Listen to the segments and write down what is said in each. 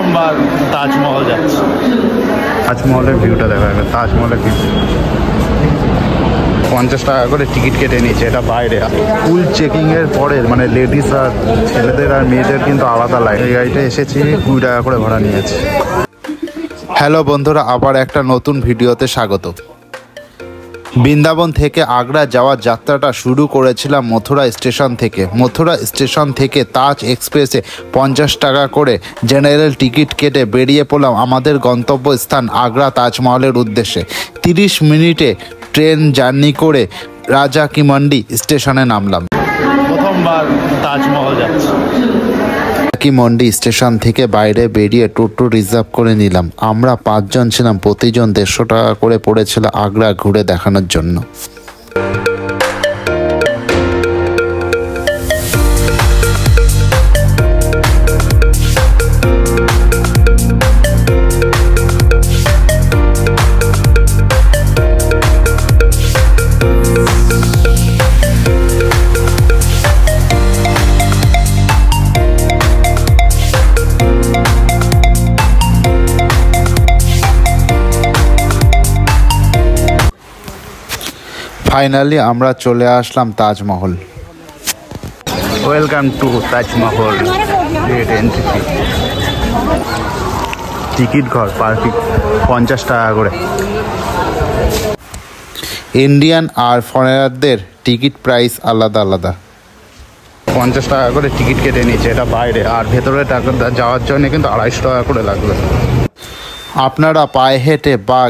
প্রথমবার তাজমহল যাচ্ছি। তাজমহলের ভিউটা দেখা যাবে। তাজমহলের ভিউ 50 টাকা করে টিকিট কেটে নিয়েছে, এটা বাইরে। ফুল চেকিং এর পরে মানে লেডিস আর ছেলেদের আর মেয়েদের কিন্তু আলাদা লাইন। এই গাড়িটা এসেছি 20 টাকা করে ভাড়া নিয়েছে। হ্যালো বন্ধুরা, আবার একটা নতুন ভিডিওতে স্বাগত। বৃন্দাবন থেকে আগ্রা যাওয়ার যাত্রাটা শুরু করেছিলাম মথুরা স্টেশন থেকে। মথুরা স্টেশন থেকে তাজ এক্সপ্রেসে 50 টাকা করে জেনারেল টিকিট কেটে বেরিয়ে পড়লাম আমাদের গন্তব্যস্থান আগ্রা তাজমহলের উদ্দেশ্যে। 30 মিনিটে ট্রেন জার্নি করে রাজা কি মন্ডি স্টেশনে নামলাম। প্রথমবার তাজমহল যাচ্ছি। কি মন্ডি স্টেশন থেকে বাইরে বেরিয়ে টোটো রিজার্ভ করে নিলাম। আমরা 5 জন ছিলাম, প্রতিজন 150 টাকা করে পড়েছিল আগ্রা ঘুরে দেখানোর জন্য। ফাইনালি আমরা চলে আসলাম Taj Mahal. Welcome to Taj Mahal. Gate entry fee, ticket ঘর পার পিস 50 টাকা করে। ইন্ডিয়ান আর ফরেনারদের টিকিট প্রাইস আলাদা আলাদা। 50 টাকা করে টিকিট কেটে নিয়েছে, এটা বাইরে। আর ভেতরে টাকা যাওয়ার জন্য কিন্তু 250 টাকা করে লাগবে। আপনারা পায়ে হেঁটে বা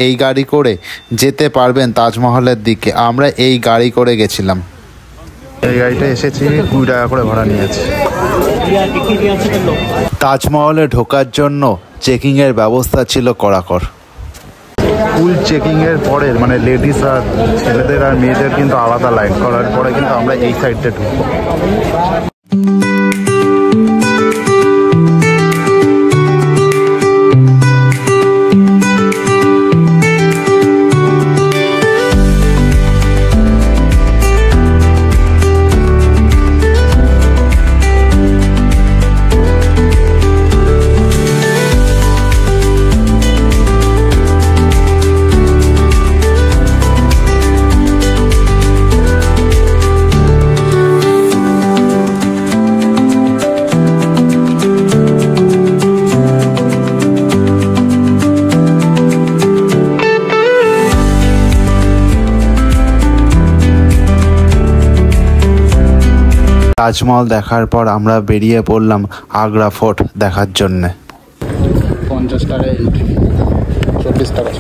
এই গাড়ি করে যেতে পারবেন তাজমহলের দিকে। আমরা এই গাড়ি করে গেছিলাম। এই গাড়িটা এসেছি 20 টাকা করে ভাড়া নিয়েছে। তাজমহলে ঢোকার জন্য চেকিংয়ের ব্যবস্থা ছিল কড়াকড়। ফুল চেকিংয়ের পরে মানে লেডিস আর ছেলেদের আর মেয়েদের কিন্তু আলাদা লাইন করার পরে কিন্তু আমরা এই সাইডটা ঢুকবো। তাজমহল দেখার পর আমরা বেরিয়ে পড়লাম আগ্রা ফোর্ট দেখার জন্যে। 50 টাকা এন্ট্রি, 24 টাকা।